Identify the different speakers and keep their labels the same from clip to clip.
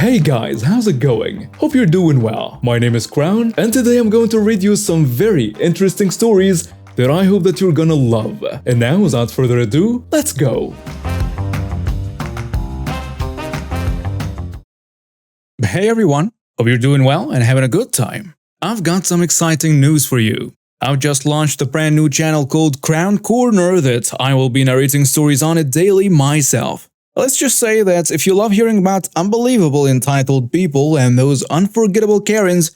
Speaker 1: Hey guys, how's it going? Hope you're doing well. My name is Crown, and today I'm going to read you some very interesting stories that I hope that you're gonna love. And now, without further ado, let's go!
Speaker 2: Hey everyone, hope you're doing well and having a good time. I've got some exciting news for you. I've just launched a brand new channel called Crown Corner that I will be narrating stories on it daily myself. Let's just say that if you love hearing about unbelievable entitled people and those unforgettable Karens,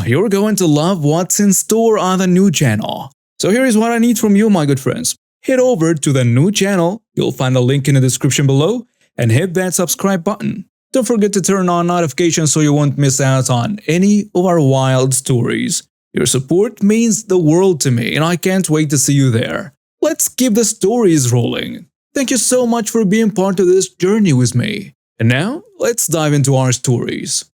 Speaker 2: you're going to love what's in store on the new channel. So here is what I need from you, my good friends. Head over to the new channel, you'll find a link in the description below, and hit that subscribe button. Don't forget to turn on notifications so you won't miss out on any of our wild stories. Your support means the world to me, and I can't wait to see you there. Let's keep the stories rolling. Thank you so much for being part of this journey with me. And now, let's dive into our stories.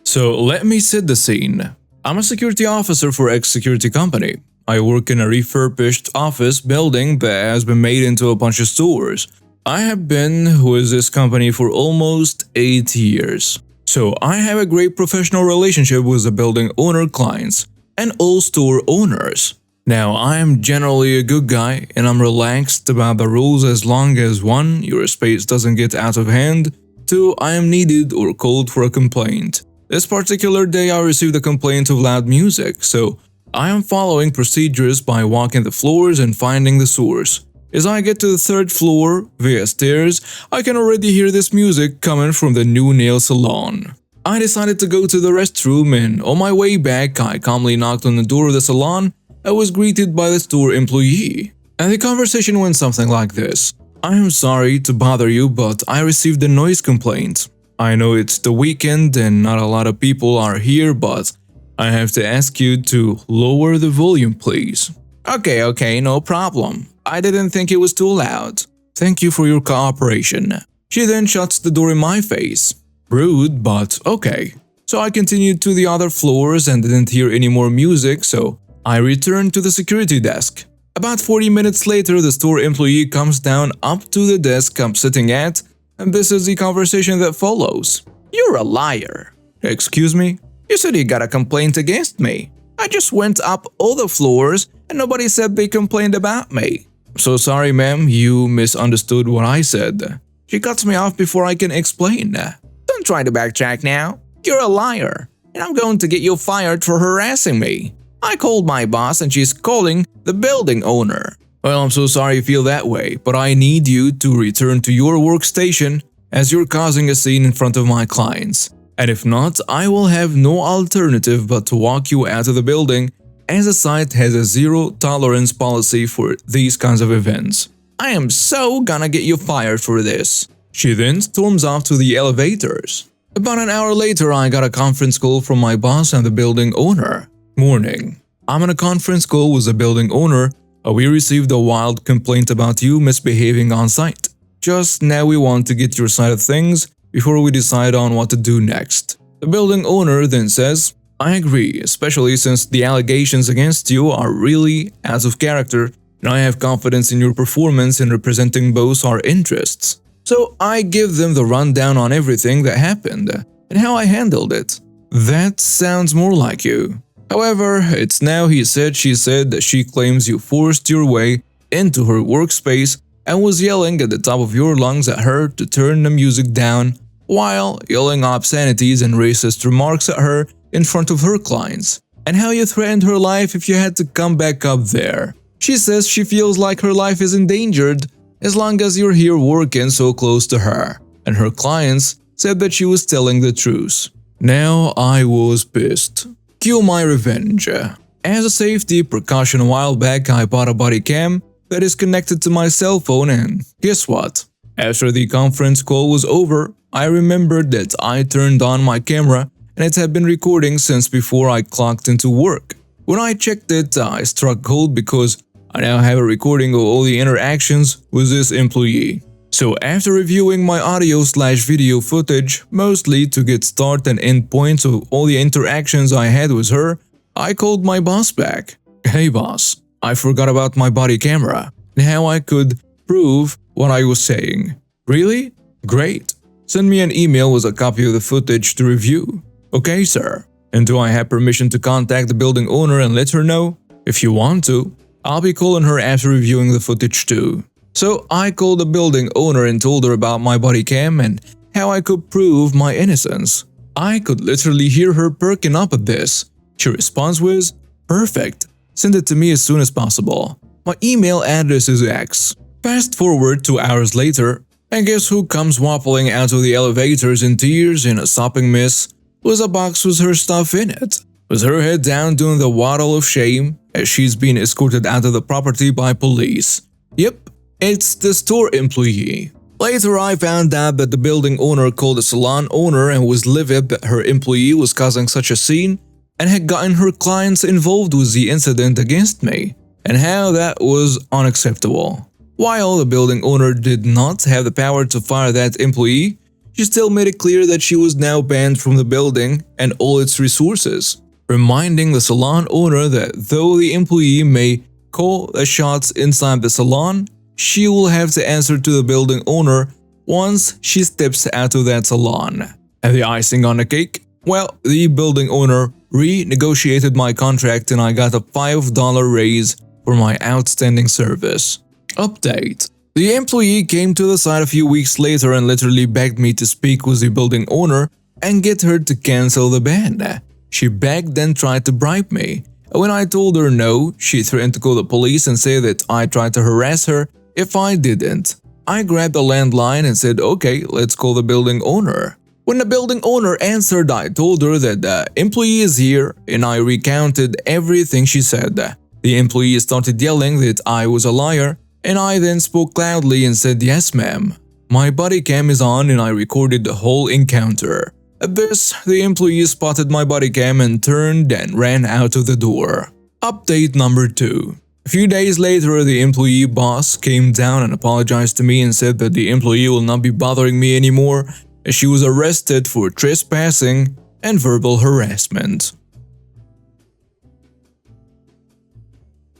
Speaker 2: So let me set the scene. I'm a security officer for X security company. I work in a refurbished office building that has been made into a bunch of stores. I have been with this company for almost 8 years. So I have a great professional relationship with the building owner clients and all store owners. Now, I am generally a good guy and I'm relaxed about the rules as long as 1. Your space doesn't get out of hand, 2. I am needed or called for a complaint. This particular day I received a complaint of loud music, so I am following procedures by walking the floors and finding the source. As I get to the 3rd floor via stairs, I can already hear this music coming from the new nail salon. I decided to go to the restroom and on my way back I calmly knocked on the door of the salon. I was greeted by the store employee, and the conversation went something like this. I am sorry to bother you, but I received a noise complaint. I know it's the weekend and not a lot of people are here, but I have to ask you to lower the volume, please. Okay, no problem. I didn't think it was too loud. Thank you for your cooperation. She then shuts the door in my face. Rude, but okay. So I continued to the other floors and didn't hear any more music, so I returned to the security desk. About 40 minutes later, the store employee comes down up to the desk I'm sitting at, and this is the conversation that follows. You're a liar. Excuse me? You said you got a complaint against me. I just went up all the floors and nobody said they complained about me. So sorry, ma'am, you misunderstood what I said. She cuts me off before I can explain. Don't try to backtrack now. You're a liar, and I'm going to get you fired for harassing me. I called my boss and she's calling the building owner. Well, I'm so sorry you feel that way, but I need you to return to your workstation as you're causing a scene in front of my clients. And if not, I will have no alternative but to walk you out of the building, as the site has a zero-tolerance policy for these kinds of events. I am so gonna get you fired for this. She then storms off to the elevators. About an hour later, I got a conference call from my boss and the building owner. Morning. I'm on a conference call with the building owner. We received a wild complaint about you misbehaving on site. Just now we want to get your side of things before we decide on what to do next. The building owner then says, I agree, especially since the allegations against you are really out of character, and I have confidence in your performance in representing both our interests. So I give them the rundown on everything that happened and how I handled it. That sounds more like you. However, it's now he said she said that she claims you forced your way into her workspace and was yelling at the top of your lungs at her to turn the music down while yelling obscenities and racist remarks at her in front of her clients, and how you threatened her life if you had to come back up there. She says she feels like her life is endangered as long as you're here working so close to her, and her clients said that she was telling the truth. Now I was pissed. Cue my revenge. As a safety precaution a while back, I bought a body cam that is connected to my cell phone, and guess what? After the conference call was over, I remembered that I turned on my camera and it had been recording since before I clocked into work. When I checked it, I struck gold because I now have a recording of all the interactions with this employee. So after reviewing my audio/video footage, mostly to get start and end points of all the interactions I had with her, I called my boss back. Hey boss, I forgot about my body camera and how I could prove what I was saying. Really? Great. Send me an email with a copy of the footage to review. Okay, sir. And do I have permission to contact the building owner and let her know? If you want to, I'll be calling her after reviewing the footage too. So I called the building owner and told her about my body cam and how I could prove my innocence. I could literally hear her perking up at this. She responds with, "Perfect. Send it to me as soon as possible. My email address is X." Fast forward 2 hours later, and guess who comes waddling out of the elevators in tears in a sopping mess with a box with her stuff in it, with her head down doing the waddle of shame as she's being escorted out of the property by police. Yep, it's the store employee. Later I found out that the building owner called the salon owner and was livid that her employee was causing such a scene and had gotten her clients involved with the incident against me, and how that was unacceptable. While the building owner did not have the power to fire that employee, she still made it clear that she was now banned from the building and all its resources, reminding the salon owner that though the employee may call the shots inside the salon, she will have to answer to the building owner once she steps out of that salon. And the icing on the cake? Well, the building owner renegotiated my contract and I got a $5 raise for my outstanding service. Update. The employee came to the site a few weeks later and literally begged me to speak with the building owner and get her to cancel the ban. She begged and tried to bribe me. When I told her no, she threatened to call the police and say that I tried to harass her if I didn't. I grabbed the landline and said, "Okay, let's call the building owner." When the building owner answered, I told her that the employee is here and I recounted everything she said. The employee started yelling that I was a liar, and I then spoke loudly and said, "Yes, ma'am. My body cam is on and I recorded the whole encounter." At this, the employee spotted my body cam and turned and ran out of the door. Update number 2. A few days later, the employee boss came down and apologized to me and said that the employee will not be bothering me anymore as she was arrested for trespassing and verbal harassment.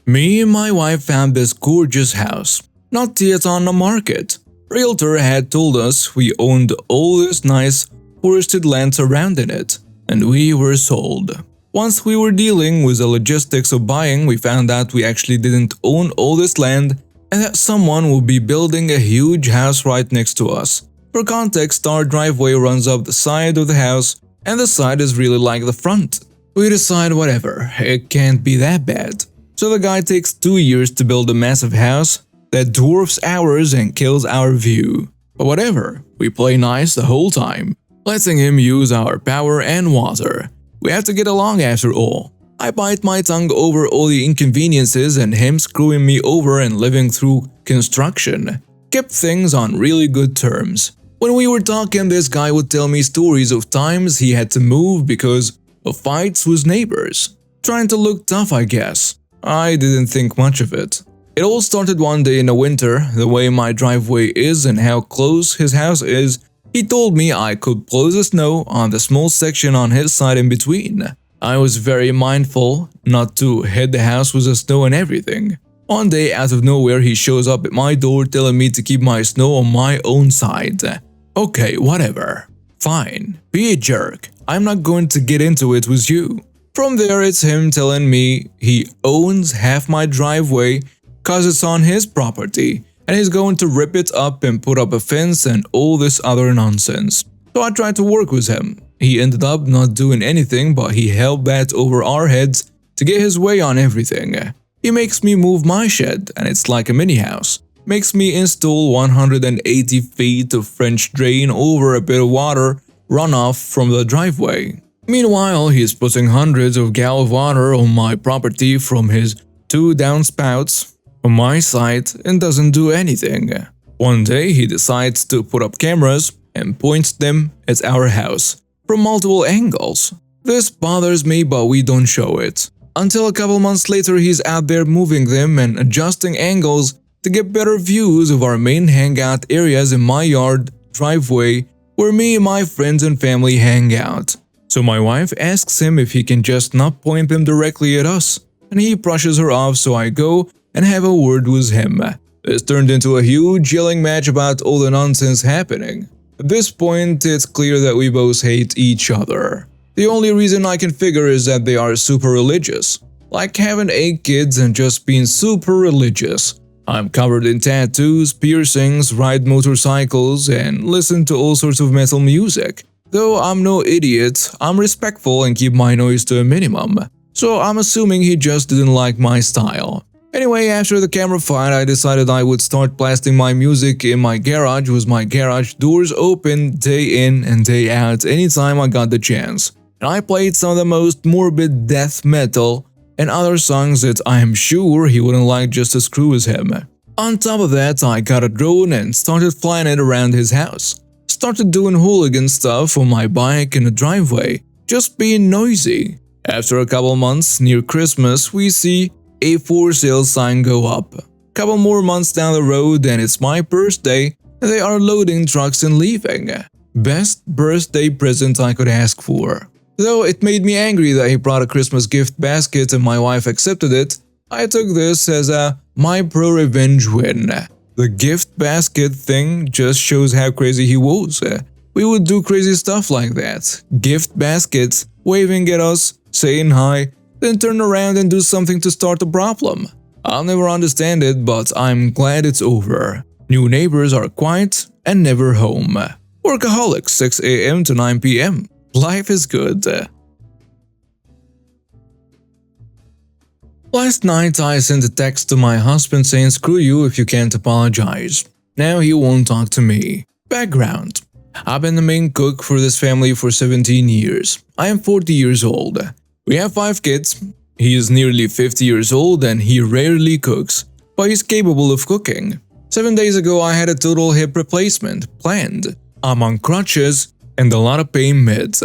Speaker 2: Me and my wife found this gorgeous house, not yet on the market. Realtor had told us we owned all this nice forested land surrounding it, and we were sold. Once we were dealing with the logistics of buying, we found out we actually didn't own all this land and that someone will be building a huge house right next to us. For context, our driveway runs up the side of the house and the side is really like the front. We decide whatever, it can't be that bad. So the guy takes 2 years to build a massive house that dwarfs ours and kills our view. But whatever, we play nice the whole time, letting him use our power and water. We have to get along after all. I bite my tongue over all the inconveniences and him screwing me over and living through construction. Kept things on really good terms. When we were talking, this guy would tell me stories of times he had to move because of fights with neighbors. Trying to look tough, I guess. I didn't think much of it. It all started one day in the winter, the way my driveway is and how close his house is. He told me I could plow the snow on the small section on his side in between. I was very mindful not to hit the house with the snow and everything. One day, out of nowhere, he shows up at my door telling me to keep my snow on my own side. Okay, whatever. Fine, be a jerk. I'm not going to get into it with you. From there, it's him telling me he owns half my driveway cause it's on his property and he's going to rip it up and put up a fence and all this other nonsense. So I tried to work with him. He ended up not doing anything, but he held that over our heads to get his way on everything. He makes me move my shed, and it's like a mini house. Makes me install 180 feet of French drain over a bit of water runoff from the driveway. Meanwhile, he's putting hundreds of gallons of water on my property from his 2 downspouts on my side and doesn't do anything. One day, he decides to put up cameras and points them at our house from multiple angles. This bothers me, but we don't show it. Until a couple months later, he's out there moving them and adjusting angles to get better views of our main hangout areas in my yard, driveway, where me and my friends and family hang out. So my wife asks him if he can just not point them directly at us, and he brushes her off, so I go and have a word with him. This turned into a huge yelling match about all the nonsense happening. At this point, it's clear that we both hate each other. The only reason I can figure is that they are super religious. Like having 8 kids and just being super religious. I'm covered in tattoos, piercings, ride motorcycles, and listen to all sorts of metal music. Though I'm no idiot, I'm respectful and keep my noise to a minimum. So I'm assuming he just didn't like my style. Anyway, after the camera fight, I decided I would start blasting my music in my garage with my garage doors open day in and day out anytime I got the chance. And I played some of the most morbid death metal and other songs that I am sure he wouldn't like just to screw with him. On top of that, I got a drone and started flying it around his house. Started doing hooligan stuff on my bike in the driveway, just being noisy. After a couple months, near Christmas, we see a for sale sign go up. Couple more months down the road and it's my birthday, and they are loading trucks and leaving. Best birthday present I could ask for. Though it made me angry that he brought a Christmas gift basket and my wife accepted it, I took this as a my pro revenge win. The gift basket thing just shows how crazy he was. We would do crazy stuff like that. Gift baskets, waving at us, saying hi, then turn around and do something to start a problem. I'll never understand it, but I'm glad it's over. New neighbors are quiet and never home. Workaholics, 6 a.m. to 9 p.m. Life is good. Last night I sent a text to my husband saying screw you if you can't apologize. Now he won't talk to me. Background. I've been the main cook for this family for 17 years. I am 40 years old. We have 5 kids. He is nearly 50 years old and he rarely cooks, but he's capable of cooking. 7 days ago I had a total hip replacement planned. I'm on crutches and a lot of pain meds.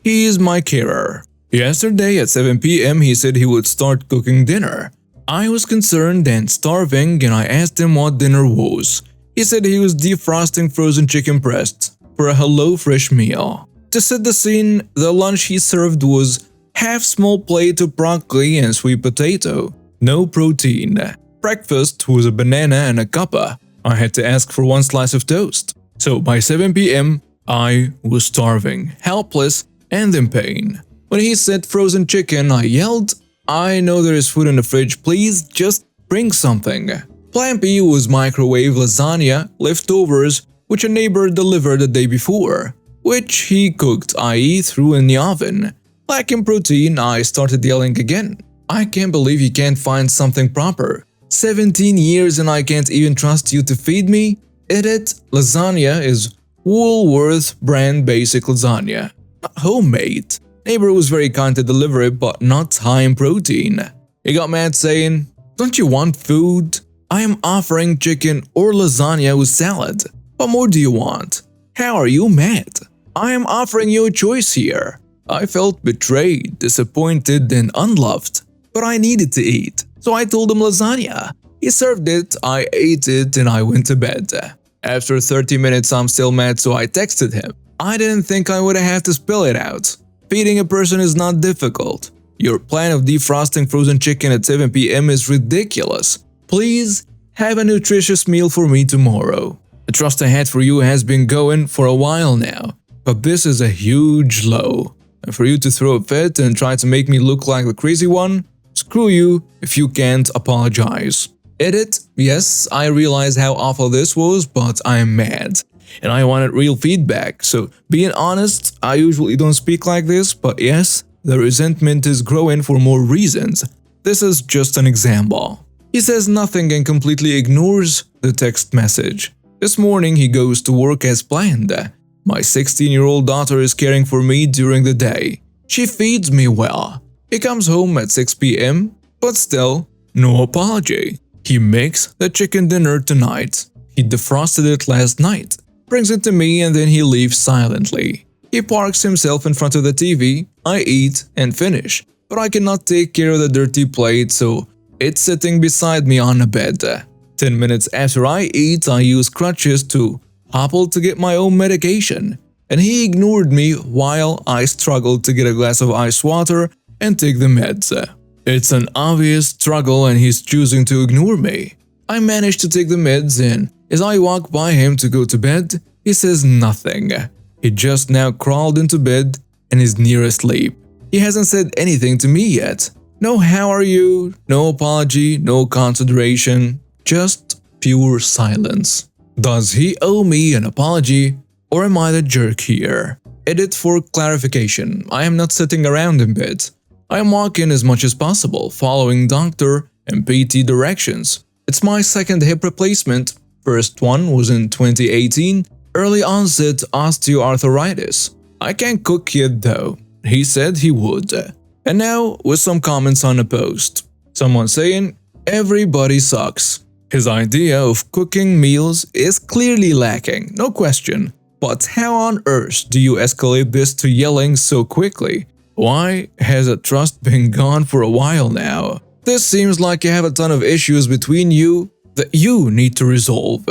Speaker 2: He is my carer. Yesterday at 7 p.m. he said he would start cooking dinner. I was concerned and starving and I asked him what dinner was. He said he was defrosting frozen chicken breasts for a HelloFresh meal. To set the scene, the lunch he served was half small plate of broccoli and sweet potato. No protein. Breakfast was a banana and a cuppa. I had to ask for 1 slice of toast. So by 7 p.m. I was starving, helpless, and in pain. When he said frozen chicken, I yelled, I know there is food in the fridge, please just bring something. Plan B was microwave lasagna, leftovers, which a neighbor delivered the day before, which he cooked, i.e. threw in the oven. Lacking protein, I started yelling again. I can't believe you can't find something proper. 17 years and I can't even trust you to feed me? Edit, lasagna is Woolworth brand basic lasagna. Not homemade. Neighbor was very kind to deliver it, but not high in protein. He got mad saying, don't you want food? I am offering chicken or lasagna with salad. What more do you want? How are you mad? I am offering you a choice here. I felt betrayed, disappointed, and unloved. But I needed to eat, so I told him lasagna. He served it, I ate it, and I went to bed. After 30 minutes I'm still mad, so I texted him. I didn't think I would have to spell it out. Feeding a person is not difficult. Your plan of defrosting frozen chicken at 7 p.m. is ridiculous. Please have a nutritious meal for me tomorrow. The trust I had for you has been going for a while now, but this is a huge low. And for you to throw a fit and try to make me look like the crazy one, screw you if you can't apologize. Edit, yes, I realize how awful this was, but I am mad. And I wanted real feedback, so being honest, I usually don't speak like this, but yes, the resentment is growing for more reasons. This is just an example. He says nothing and completely ignores the text message. This morning he goes to work as planned. My 16-year-old daughter is caring for me during the day. She feeds me well. He comes home at 6 p.m., but still, no apology. He makes the chicken dinner tonight. He defrosted it last night, brings it to me, and then he leaves silently. He parks himself in front of the TV, I eat and finish, but I cannot take care of the dirty plate, so it's sitting beside me on the bed. 10 minutes after I eat, I use crutches to hobble to get my own medication, and he ignored me while I struggled to get a glass of ice water and take the meds. It's an obvious struggle and he's choosing to ignore me. I managed to take the meds and as I walk by him to go to bed, He says nothing. He just now crawled into bed and is near asleep. He hasn't said anything to me yet. No how are you, no apology, no consideration, just pure silence. Does he owe me an apology, or am I the jerk here? Edit for clarification, I am not sitting around in bed. I am walking as much as possible, following doctor and PT directions. It's my second hip replacement. First one was in 2018, early onset osteoarthritis. I can't cook yet though. He said he would. And now with some comments on a post. Someone saying, everybody sucks. His idea of cooking meals is clearly lacking, no question. But how on earth do you escalate this to yelling so quickly? Why has a trust been gone for a while now? This seems like you have a ton of issues between you that you need to resolve.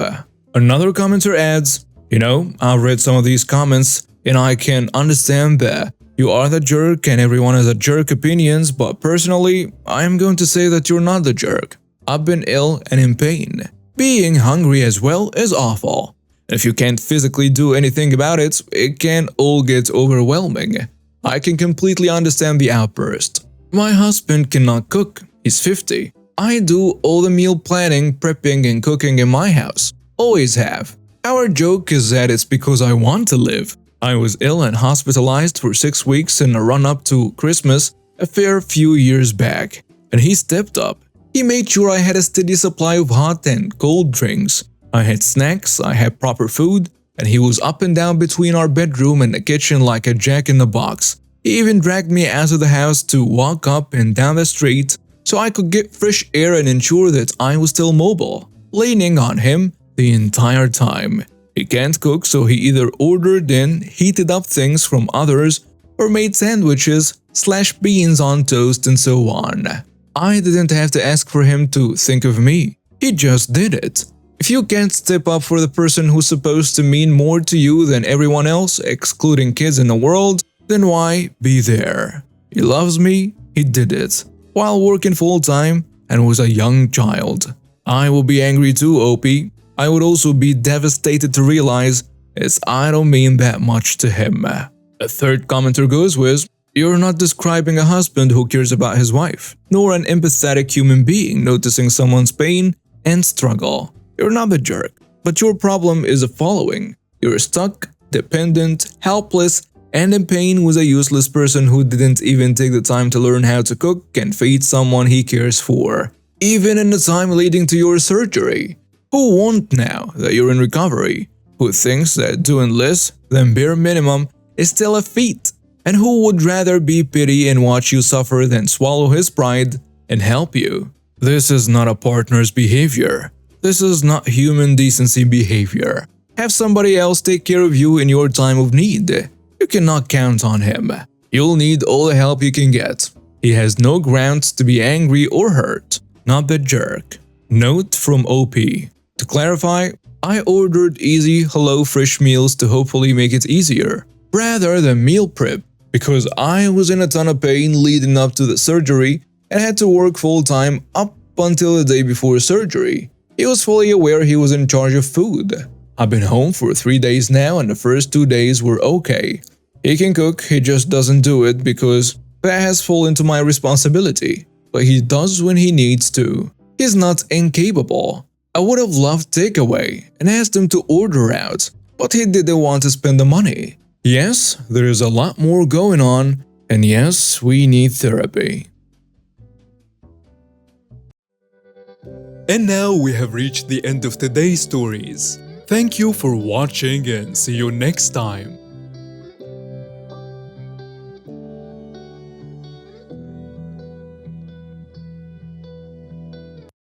Speaker 2: Another commenter adds, I've read some of these comments and I can understand that you are the jerk and everyone has a jerk opinions, but personally, I am going to say that you're not the jerk. I've been ill and in pain. Being hungry as well is awful. If you can't physically do anything about it, it can all get overwhelming. I can completely understand the outburst. My husband cannot cook. He's 50. I do all the meal planning, prepping and cooking in my house. Always have. Our joke is that it's because I want to live. I was ill and hospitalized for 6 weeks in a run-up to Christmas a fair few years back. And he stepped up. He made sure I had a steady supply of hot and cold drinks. I had snacks, I had proper food, and he was up and down between our bedroom and the kitchen like a jack-in-the-box. He even dragged me out of the house to walk up and down the street so I could get fresh air and ensure that I was still mobile, leaning on him the entire time. He can't cook, so he either ordered in heated up things from others or made sandwiches, slashed beans on toast and so on. I didn't have to ask for him to think of me. He just did it. If you can't step up for the person who's supposed to mean more to you than everyone else, excluding kids in the world, then why be there? He loves me, he did it, while working full-time and was a young child. I will be angry too, OP. I would also be devastated to realize I don't mean that much to him. A third commenter goes with, you're not describing a husband who cares about his wife, nor an empathetic human being noticing someone's pain and struggle. You're not the jerk, but your problem is the following. You're stuck, dependent, helpless, and in pain with a useless person who didn't even take the time to learn how to cook and feed someone he cares for, even in the time leading to your surgery. Who won't now that you're in recovery? Who thinks that doing less than bare minimum is still a feat? And who would rather be pity and watch you suffer than swallow his pride and help you? This is not a partner's behavior. This is not human decency behavior. Have somebody else take care of you in your time of need. You cannot count on him. You'll need all the help you can get. He has no grounds to be angry or hurt. Not the jerk. Note from OP. To clarify, I ordered easy HelloFresh meals to hopefully make it easier, rather than meal prep, because I was in a ton of pain leading up to the surgery and had to work full-time up until the day before surgery. He was fully aware he was in charge of food. I've been home for 3 days now and the first 2 days were okay. He can cook, he just doesn't do it because that has fallen to my responsibility. But he does when he needs to. He's not incapable. I would have loved takeaway and asked him to order out, but he didn't want to spend the money. Yes, there is a lot more going on, and yes, we need therapy.
Speaker 1: And now we have reached the end of today's stories. Thank you for watching and see you next time.